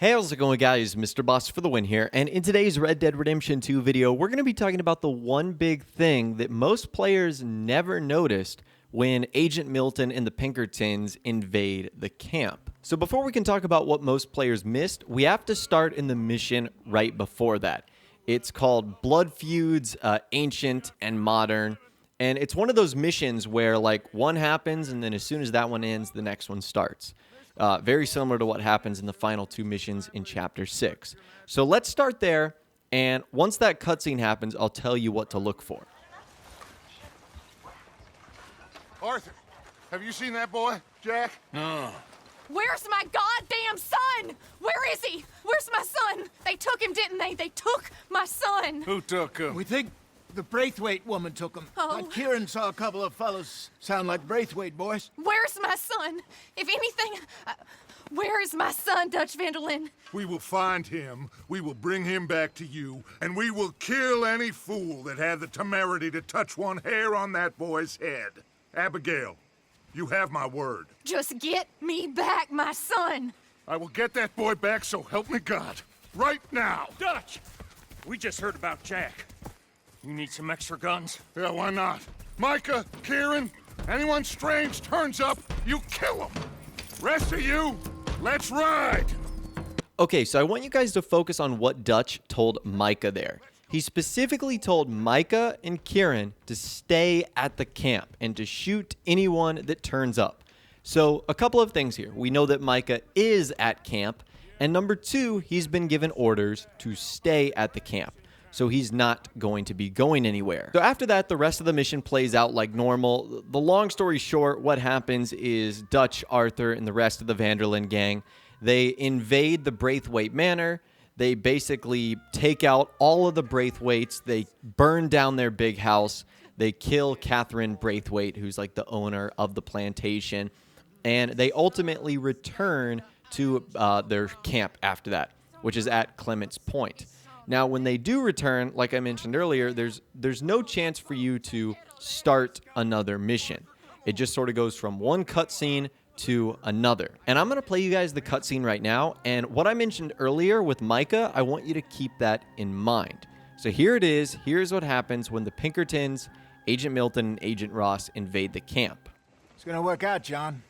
Hey, how's it going, guys? Mr. Boss for the win here, and in today's Red Dead Redemption 2 video, we're going to be talking about the one big thing that most players never noticed when Agent Milton and the Pinkertons invade the camp. So before we can talk about what most players missed, we have to start in the mission right before that. It's called Blood Feuds, Ancient and Modern, and it's one of those missions where like one happens and then as soon as that one ends, the next one starts. Very similar to what happens in the final two missions in Chapter 6. So let's start there, and once that cutscene happens, I'll tell you what to look for. Arthur, have you seen that boy, Jack? No. Where's my goddamn son? Where is he? Where's my son? They took him, didn't they? They took my son. Who took him? We think the Braithwaite woman took him. Oh. Kieran saw a couple of fellows sound like Braithwaite boys. Where's my son? If anything, where is my son, Dutch Vanderlyn? We will find him, we will bring him back to you, and we will kill any fool that had the temerity to touch one hair on that boy's head. Abigail, you have my word. Just get me back, my son. I will get that boy back, so help me God. Right now. Dutch! We just heard about Jack. You need some extra guns? Yeah, why not? Micah, Kieran, anyone strange turns up, you kill him. Rest of you, let's ride. Okay, so I want you guys to focus on what Dutch told Micah there. He specifically told Micah and Kieran to stay at the camp and to shoot anyone that turns up. So a couple of things here. We know that Micah is at camp, and number two, he's been given orders to stay at the camp. So he's not going to be going anywhere. So after that, the rest of the mission plays out like normal. The long story short, what happens is Dutch, Arthur, and the rest of the Vanderlyn gang, they invade the Braithwaite Manor. They basically take out all of the Braithwaites. They burn down their big house. They kill Catherine Braithwaite, who's like the owner of the plantation. And they ultimately return to their camp after that, which is at Clements Point. Now, when they do return, like I mentioned earlier, there's no chance for you to start another mission. It just sort of goes from one cutscene to another. And I'm going to play you guys the cutscene right now. And what I mentioned earlier with Micah, I want you to keep that in mind. So here it is. Here's what happens when the Pinkertons, Agent Milton, and Agent Ross invade the camp. It's gonna work out, John.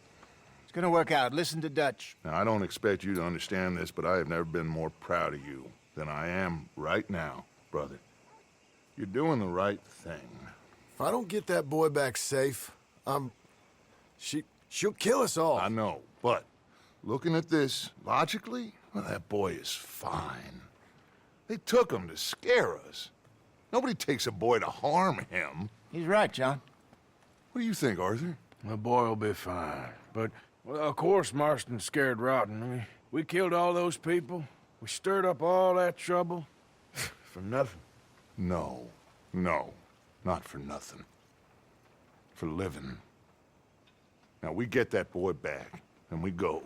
It's gonna work out. Listen to Dutch. Now, I don't expect you to understand this, but I have never been more proud of you than I am right now, brother. You're doing the right thing. If I don't get that boy back safe, she'll kill us all. I know, but looking at this logically, well, that boy is fine. They took him to scare us. Nobody takes a boy to harm him. He's right, John. What do you think, Arthur? The boy will be fine. But, well, of course Marston's scared rotten. I mean, we killed all those people. We stirred up all that trouble. For nothing. No, not for nothing. For living. Now, we get that boy back, and we go.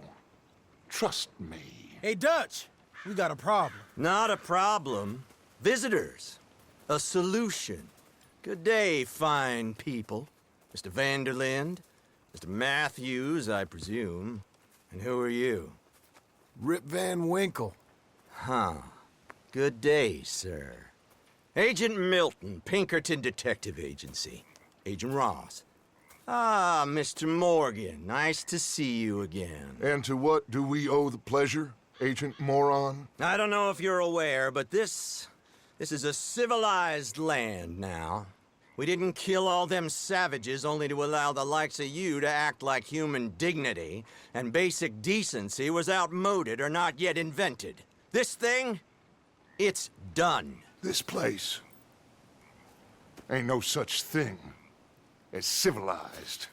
Trust me. Hey, Dutch, we got a problem. Not a problem. Visitors. A solution. Good day, fine people. Mr. Vanderlyn, Mr. Matthews, I presume. And who are you? Rip Van Winkle. Huh. Good day, sir. Agent Milton, Pinkerton Detective Agency. Agent Ross. Ah, Mr. Morgan, nice to see you again. And to what do we owe the pleasure, Agent Moron? I don't know if you're aware, but this is a civilized land now. We didn't kill all them savages only to allow the likes of you to act like human dignity, and basic decency was outmoded or not yet invented. This thing, it's done. This place ain't no such thing as civilized.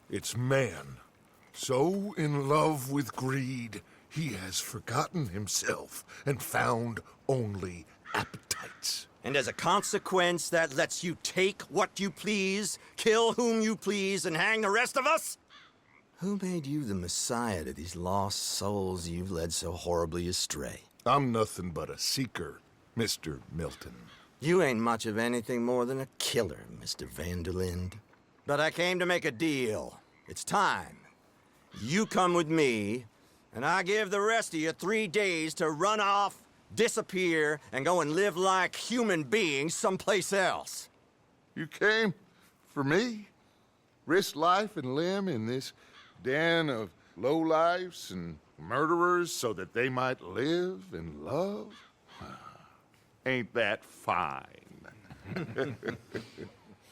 It's man, so in love with greed, he has forgotten himself and found only appetites. And as a consequence, that lets you take what you please, kill whom you please, and hang the rest of us? Who made you the messiah to these lost souls you've led so horribly astray? I'm nothing but a seeker, Mr. Milton. You ain't much of anything more than a killer, Mr. Vanderlyn. But I came to make a deal. It's time. You come with me, And I give the rest of you 3 days to run off, disappear, and go and live like human beings someplace else. You came for me? Risk life and limb in this den of lowlifes and murderers so that they might live and love? Ain't that fine?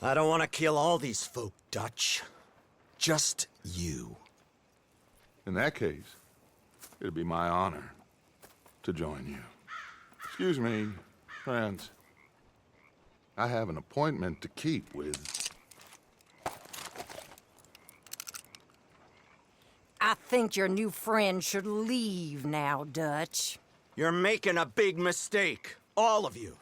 I don't want to kill all these folk, Dutch. Just you. In that case, it'd be my honor to join you. Excuse me, friends. I have an appointment to keep with... I think your new friend should leave now, Dutch. You're making a big mistake. All of you.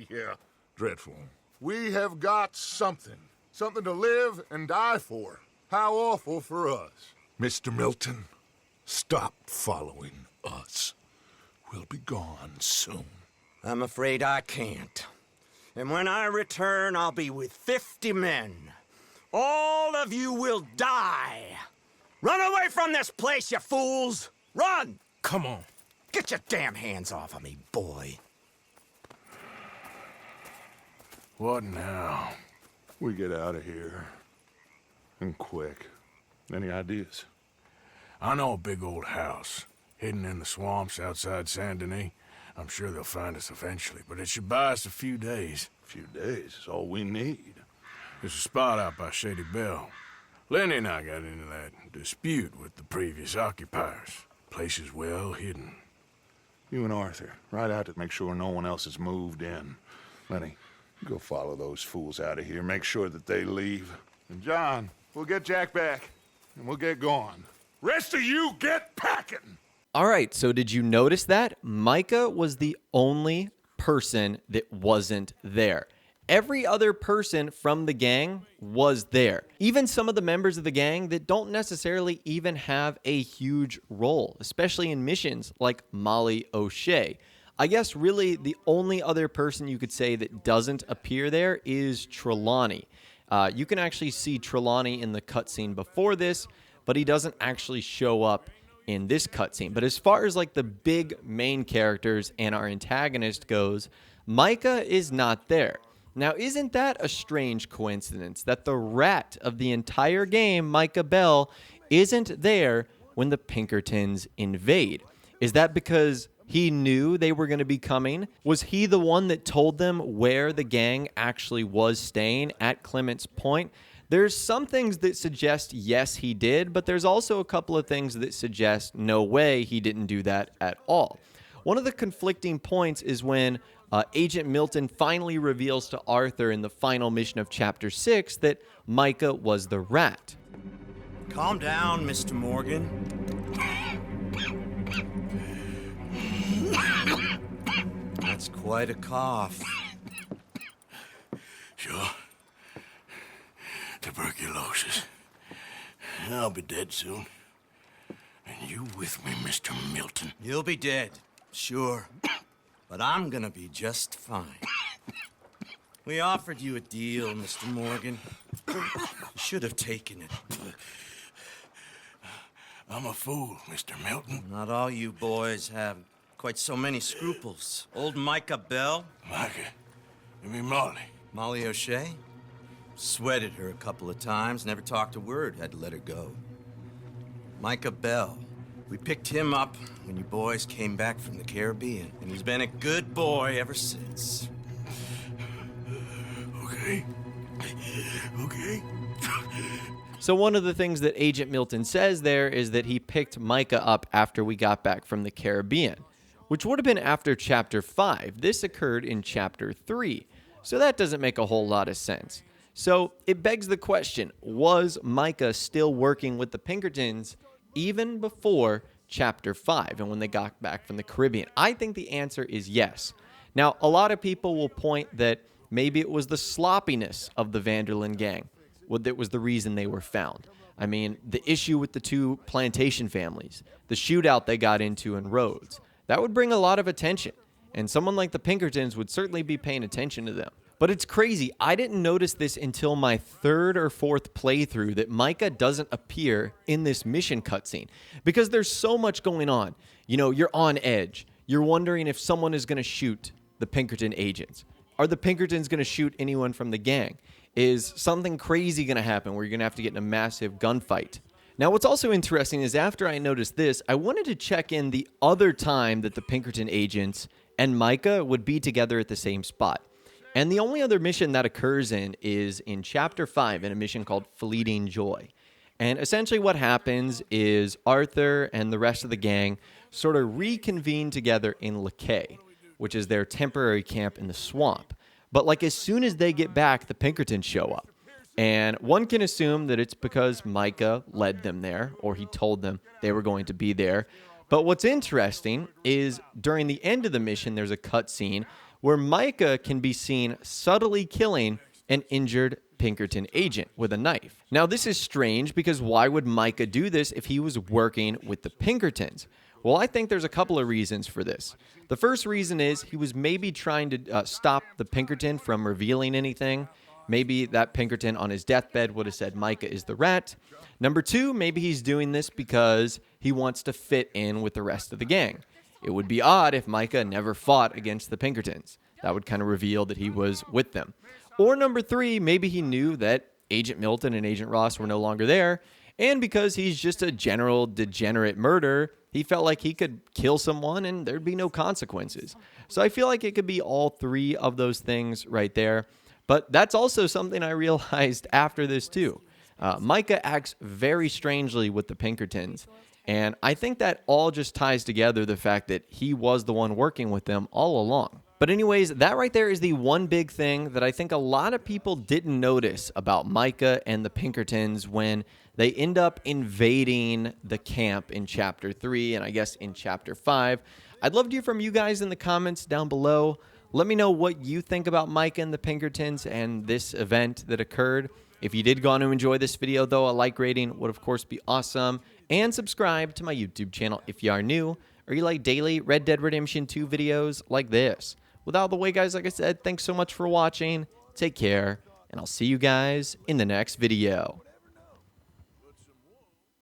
Yeah, dreadful. We have got something. Something to live and die for. How awful for us. Mr. Milton, stop following us. We'll be gone soon. I'm afraid I can't. And when I return, I'll be with 50 men. All of you will die. Run away from this place, you fools! Run! Come on. Get your damn hands off of me, boy. What now? We get out of here. And quick. Any ideas? I know a big old house, hidden in the swamps outside Saint Denis. I'm sure they'll find us eventually, but it should buy us a few days. A few days is all we need. There's a spot out by Shady Bell. Lenny and I got into that dispute with the previous occupiers. Place is well hidden. You and Arthur, ride out to make sure no one else has moved in. Lenny, you go follow those fools out of here. Make sure that they leave. And John, we'll get Jack back, and we'll get going. Rest of you, get packing! All right, so did you notice that? Micah was the only person that wasn't there. Every other person from the gang was there. Even some of the members of the gang that don't necessarily even have a huge role, especially in missions like Molly O'Shea. I guess really the only other person you could say that doesn't appear there is Trelawney. You can actually see Trelawney in the cutscene before this, but he doesn't actually show up in this cutscene. But as far as like the big main characters and our antagonist goes, Micah is not there. Now, isn't that a strange coincidence that the rat of the entire game, Micah Bell, isn't there when the Pinkertons invade? Is that because he knew they were going to be coming? Was he the one that told them where the gang actually was staying at Clement's Point? There's some things that suggest yes, he did, but there's also a couple of things that suggest no way he didn't do that at all. One of the conflicting points is when Agent Milton finally reveals to Arthur in the final mission of Chapter 6 that Micah was the rat. Calm down, Mr. Morgan. That's quite a cough. Sure. Tuberculosis. I'll be dead soon. And you with me, Mr. Milton? You'll be dead, sure. But I'm gonna be just fine. We offered you a deal, Mr. Morgan. You should have taken it. I'm a fool, Mr. Milton. Not all you boys have quite so many scruples. Old Micah Bell, Micah, you mean Molly? Molly O'Shea, sweated her a couple of times, never talked a word, had to let her go. Micah Bell. We picked him up when you boys came back from the Caribbean, and he's been a good boy ever since. Okay. Okay. So one of the things that Agent Milton says there is that he picked Micah up after we got back from the Caribbean, which would have been after Chapter 5. This occurred in Chapter 3, so that doesn't make a whole lot of sense. So it begs the question, was Micah still working with the Pinkertons even before Chapter 5 and when they got back from the Caribbean? I think the answer is yes. Now, a lot of people will point that maybe it was the sloppiness of the Vanderlyn gang that was the reason they were found. I mean, the issue with the two plantation families, the shootout they got into in Rhodes, that would bring a lot of attention. And someone like the Pinkertons would certainly be paying attention to them. But it's crazy. I didn't notice this until my third or fourth playthrough that Micah doesn't appear in this mission cutscene because there's so much going on. You know, you're on edge. You're wondering if someone is going to shoot the Pinkerton agents. Are the Pinkertons going to shoot anyone from the gang? Is something crazy going to happen where you're going to have to get in a massive gunfight? Now, what's also interesting is after I noticed this, I wanted to check in the other time that the Pinkerton agents and Micah would be together at the same spot. And the only other mission that occurs is in Chapter 5 in a mission called Fleeting Joy. And essentially what happens is Arthur and the rest of the gang sort of reconvene together in LeKay, which is their temporary camp in the swamp. But like as soon as they get back, the Pinkertons show up. And one can assume that it's because Micah led them there, or he told them they were going to be there. But what's interesting is during the end of the mission, there's a cutscene where Micah can be seen subtly killing an injured Pinkerton agent with a knife. Now, this is strange because why would Micah do this if he was working with the Pinkertons? Well, I think there's a couple of reasons for this. The first reason is he was maybe trying to stop the Pinkerton from revealing anything. Maybe that Pinkerton on his deathbed would have said Micah is the rat. Number two, maybe he's doing this because he wants to fit in with the rest of the gang. It would be odd if Micah never fought against the Pinkertons. That would kind of reveal that he was with them. Or number three, maybe he knew that Agent Milton and Agent Ross were no longer there, and because he's just a general degenerate murderer, he felt like he could kill someone and there'd be no consequences. So I feel like it could be all three of those things right there. But that's also something I realized after this too. Micah acts very strangely with the Pinkertons, and I think that all just ties together the fact that he was the one working with them all along. But anyways, that right there is the one big thing that I think a lot of people didn't notice about Micah and the Pinkertons when they end up invading the camp in Chapter 3 and I guess in Chapter 5. I'd love to hear from you guys in the comments down below. Let me know what you think about Micah and the Pinkertons and this event that occurred. If you did go on to enjoy this video, though, a like rating would, of course, be awesome. And subscribe to my YouTube channel if you are new or you like daily Red Dead Redemption 2 videos like this. With all the way, guys, like I said, thanks so much for watching. Take care, and I'll see you guys in the next video.